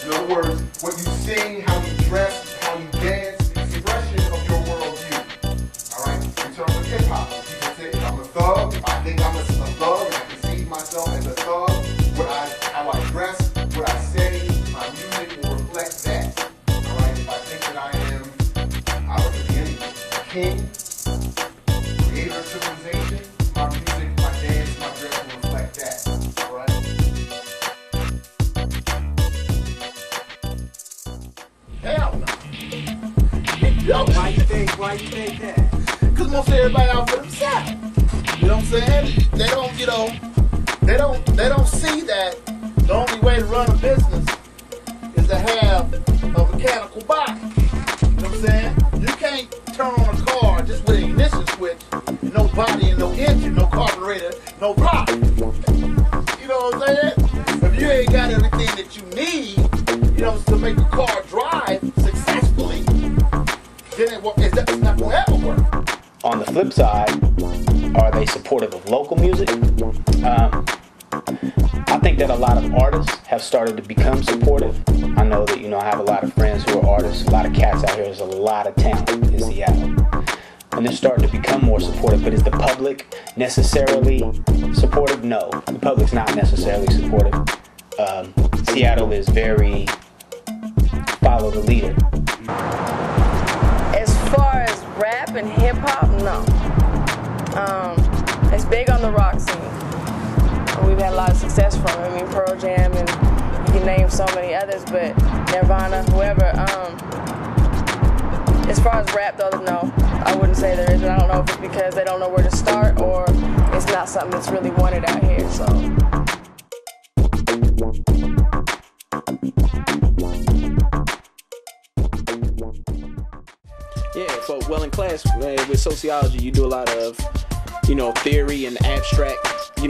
In other words, what you sing, how you dress, how you dance, expression of your worldview. Alright? In terms of hip hop, people say if I'm a thug, if I think I'm a thug, and I conceive myself as a thug, how I dress, what I say, my music will reflect that. Alright? If I think that I could be anything. King, creator of civilization, my music, my dance, my dress will reflect that. Alright? Hell no. Why you think that? Because most everybody out for themselves. You know what I'm saying? They don't, they don't see that the only way to run a business is to have a mechanical body. You know what I'm saying? You can't turn on a car just with an ignition switch, no body and no engine, no carburetor, no pop. You know what I'm saying? If you ain't got everything that you need, to make a car drive successfully, then it's not going to ever work. On the flip side, are they supportive of local music? I think that a lot of artists have started to become supportive. I know that, I have a lot of friends who are artists, a lot of cats out here, there's a lot of talent in Seattle. And they're starting to become more supportive, but is the public necessarily supportive? No, the public's not necessarily supportive. Seattle is very follow the leader. As far as rap and hip hop, no. It's big on the rock scene. We've had a lot of success from it. I mean, Pearl Jam, and you can name so many others, but Nirvana, whoever. As far as rap though, no, I wouldn't say there is. I don't know if it's because they don't know where to start or it's not something that's really wanted out here. So. Yeah, well in class with sociology, you do a lot of, theory and abstract,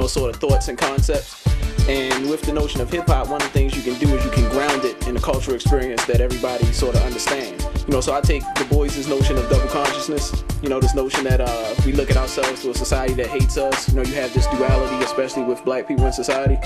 sort of thoughts and concepts. And with the notion of hip hop, one of the things you can do is you can ground it in a cultural experience that everybody sort of understands. So I take Du Bois's notion of double consciousness, this notion that we look at ourselves to a society that hates us. You have this duality, especially with black people in society.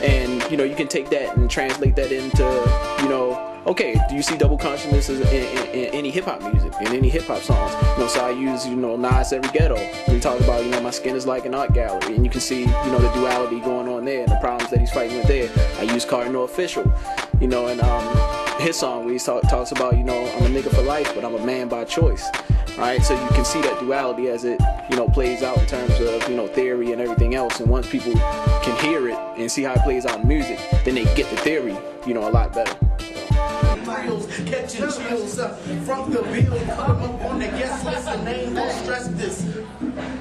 And, you can take that and translate that into, okay, do you see double consciousness in any hip-hop music, in any hip-hop songs? So I use, Nas Every Ghetto. We talk about, my skin is like an art gallery, and you can see, the duality going on there and the problems that he's fighting with there. I use Cardinal Official, and his song where he talks about, I'm a nigga for life, but I'm a man by choice. Alright, so you can see that duality as it, plays out in terms of, theory and everything else. And once people can hear it and see how it plays out in music, then they get the theory, a lot better. Catching chills up from the bill, put them up on the guest list and they ain't gonna stress this.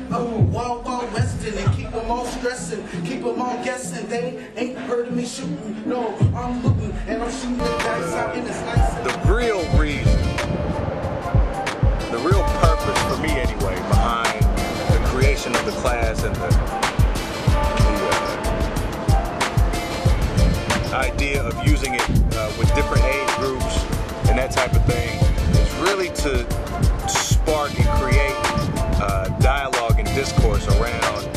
Wild Western and keep them all stressing, keep them all guessing. They ain't heard of me shooting, no, I'm looking and I'm shooting the dice out in this license. The real reason, the real purpose for me anyway, behind the creation of the class and the idea of using it with different age groups and that type of thing is really to spark and create dialogue and discourse around,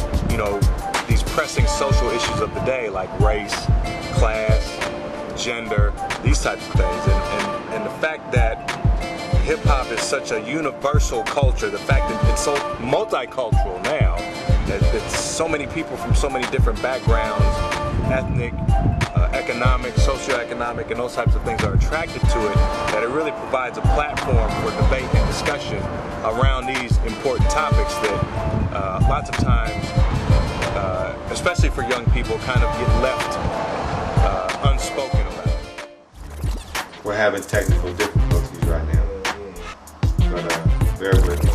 these pressing social issues of the day, like race, class, gender, these types of things. And the fact that hip-hop is such a universal culture, the fact that it's so multicultural now, that so many people from so many different backgrounds, ethnic, economic, socioeconomic, and those types of things are attracted to it, that it really provides a platform for debate and discussion around these important topics that lots of times, especially for young people, kind of get left unspoken about. We're having technical difficulties right now, but bear with me.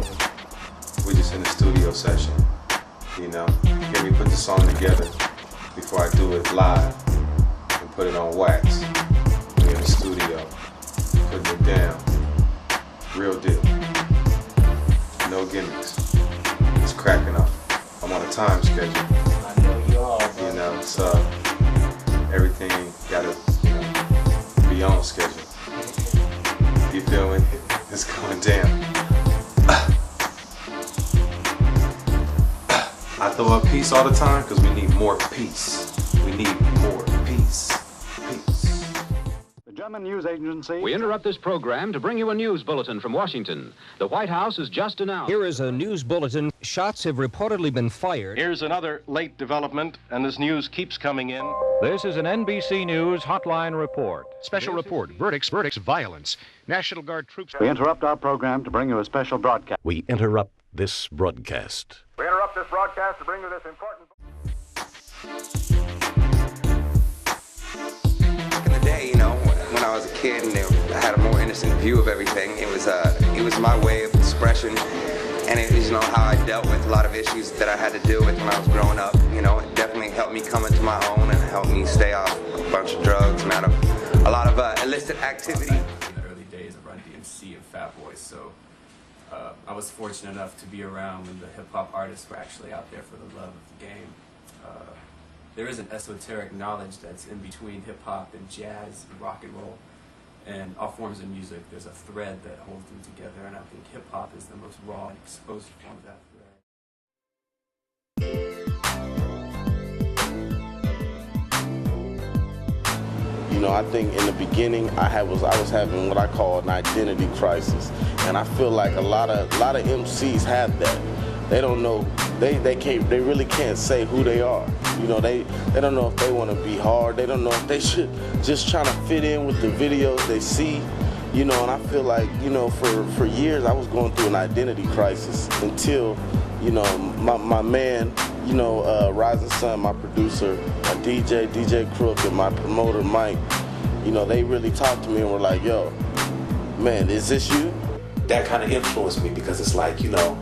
We're just in the studio session, Get me put the song together before I do it live. Put it on wax. We're in the studio, putting it down. Real deal. gimmicks. It's cracking up. I'm on a time schedule. I know you are. You know, so everything gotta, you know, be on schedule. You feel me? It's going down. I throw up peace all the time because we need more peace. We need more peace. Peace. The German news agency. We interrupt this program to bring you a news bulletin from Washington. The White House has just announced. Here is a news bulletin. Shots have reportedly been fired. Here's another late development, and this news keeps coming in. This is an NBC News hotline report. Special report. Verdicts, violence. National Guard troops. We interrupt our program to bring you a special broadcast. We interrupt this broadcast. We interrupt this broadcast to bring you this important. Back in the day, you know, when I was a kid and I had a more innocent view of everything, it was my way of expression, and it was, you know, how I dealt with a lot of issues that I had to deal with when I was growing up. You know, it definitely helped me come into my own and helped me stay off a bunch of drugs and out of a lot of illicit activity. In the early days of Run DMC and Fat Boys, so I was fortunate enough to be around when the hip-hop artists were actually out there for the love of the game. There is an esoteric knowledge that's in between hip-hop and jazz and rock and roll, and all forms of music. There's a thread that holds them together, and I think hip-hop is the most raw and exposed form of that thread. You know, I think in the beginning I was having what I call an identity crisis, and I feel like a lot of MCs have that. They don't know, they really can't say who they are. You know, they don't know if they want to be hard. They don't know if they should just trying to fit in with the videos they see. You know, and I feel like, you know, for years I was going through an identity crisis until, you know, my man, you know, Rising Sun, my producer, my DJ Crook, and my promoter Mike, you know, they really talked to me and were like, yo, man, is this you? That kind of influenced me because it's like, you know,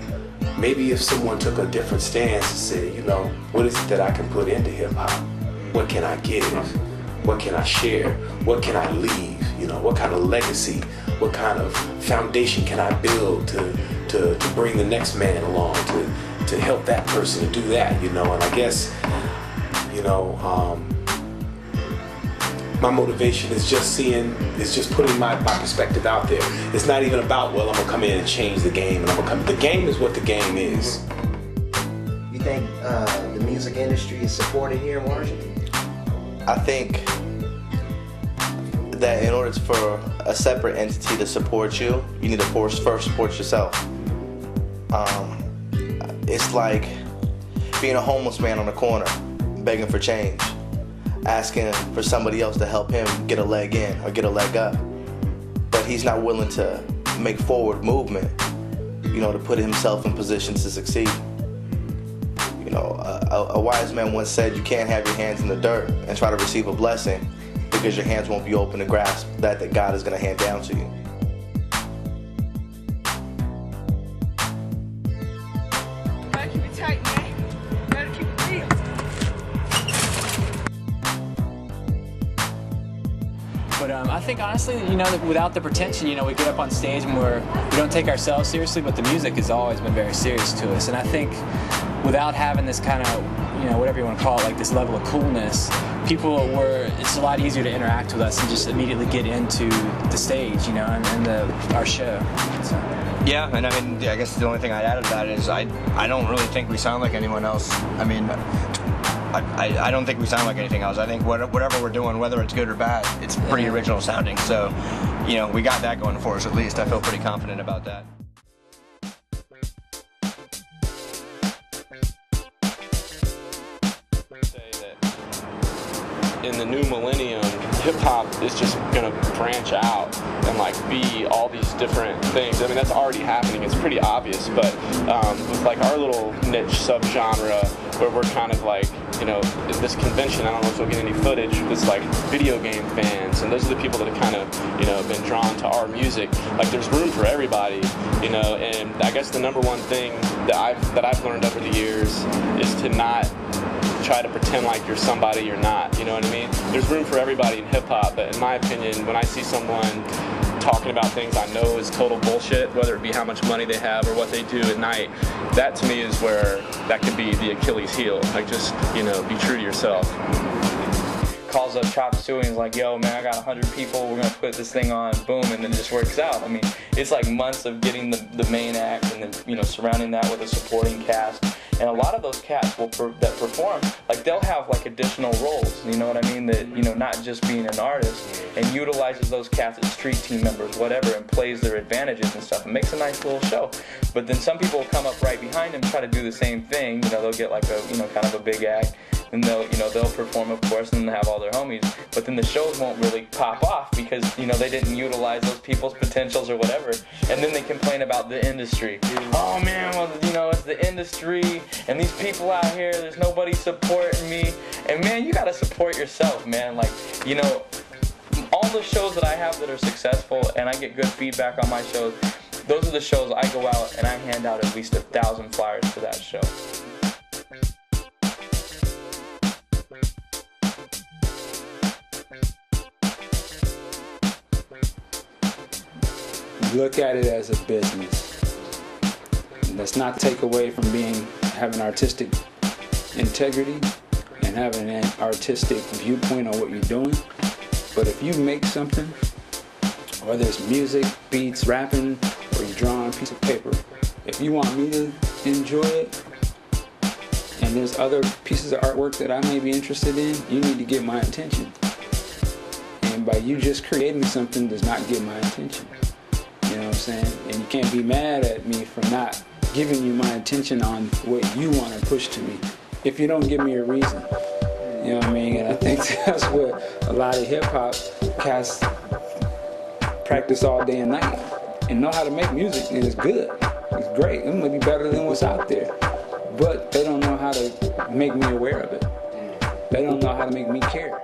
maybe if someone took a different stance and said, you know, what is it that I can put into hip-hop? What can I give? What can I share? What can I leave? You know, what kind of legacy? What kind of foundation can I build to bring the next man along, to help that person to do that, you know? And I guess, you know, my motivation is just putting my perspective out there. It's not even about, well, I'm gonna come in and change the game, and the game is what the game is. You think the music industry is supported here in Washington? I think that in order for a separate entity to support you, you need to first support yourself. It's like being a homeless man on the corner, begging for change, asking for somebody else to help him get a leg in or get a leg up. But he's not willing to make forward movement, you know, to put himself in position to succeed. You know, a wise man once said, you can't have your hands in the dirt and try to receive a blessing because your hands won't be open to grasp that God is going to hand down to you. Gotta keep it tight, man. Gotta keep it real. But I think honestly, you know, that without the pretension, you know, we get up on stage and we don't take ourselves seriously, but the music has always been very serious to us. And I think without having this kind of, you know, whatever you want to call it, like this level of coolness, it's a lot easier to interact with us and just immediately get into the stage, you know, and our show. So. Yeah, and I mean, I guess the only thing I'd add to that is I don't really think we sound like anyone else. I mean, I don't think we sound like anything else. I think whatever we're doing, whether it's good or bad, it's pretty original sounding. So, you know, we got that going for us at least. I feel pretty confident about that. In the new millennium, hip-hop is just gonna branch out and like be all these different things. I mean, that's already happening, it's pretty obvious, but with like our little niche subgenre where we're kind of like, you know, this convention, I don't know if we'll get any footage, it's like video game fans, and those are the people that have kind of, you know, been drawn to our music. Like there's room for everybody, you know, and I guess the number one thing that I've learned over the years is to not try to pretend like you're somebody you're not, you know what I mean? There's room for everybody in hip-hop, but in my opinion, when I see someone talking about things I know is total bullshit, whether it be how much money they have or what they do at night. That to me is where that could be the Achilles heel. Like, just, you know, be true to yourself. Calls up Chop Suey and is like, yo man, I got 100 people, we're gonna put this thing on, boom, and then it just works out. I mean, it's like months of getting the main act and then, you know, surrounding that with a supporting cast. And a lot of those cats that perform, like, they'll have like additional roles, you know what I mean, that, you know, not just being an artist, and utilizes those cats as street team members, whatever, and plays their advantages and stuff, and makes a nice little show. But then some people will come up right behind them, try to do the same thing, you know, they'll get like a, you know, kind of a big act, and they'll perform, of course, and they'll have all their homies, but then the shows won't really pop off because, you know, they didn't utilize those people's potentials or whatever, and then they complain about the industry. Oh man, well, you know, it's the industry, and these people out here, there's nobody supporting me, and man, you gotta support yourself, man. Like, you know, all the shows that I have that are successful, and I get good feedback on my shows, those are the shows I go out and I hand out at least 1,000 flyers for that show. Look at it as a business. Let's not take away from having artistic integrity and having an artistic viewpoint on what you're doing. But if you make something, whether it's music, beats, rapping, or you draw on a piece of paper, if you want me to enjoy it, and there's other pieces of artwork that I may be interested in, you need to get my attention. And by you just creating something does not get my attention. You know what I'm saying? And you can't be mad at me for not giving you my attention on what you want to push to me if you don't give me a reason. You know what I mean? And I think that's what a lot of hip-hop cats practice all day and night and know how to make music, and it's good. It's great. It might be better than what's out there. But they don't know how to make me aware of it. They don't know how to make me care.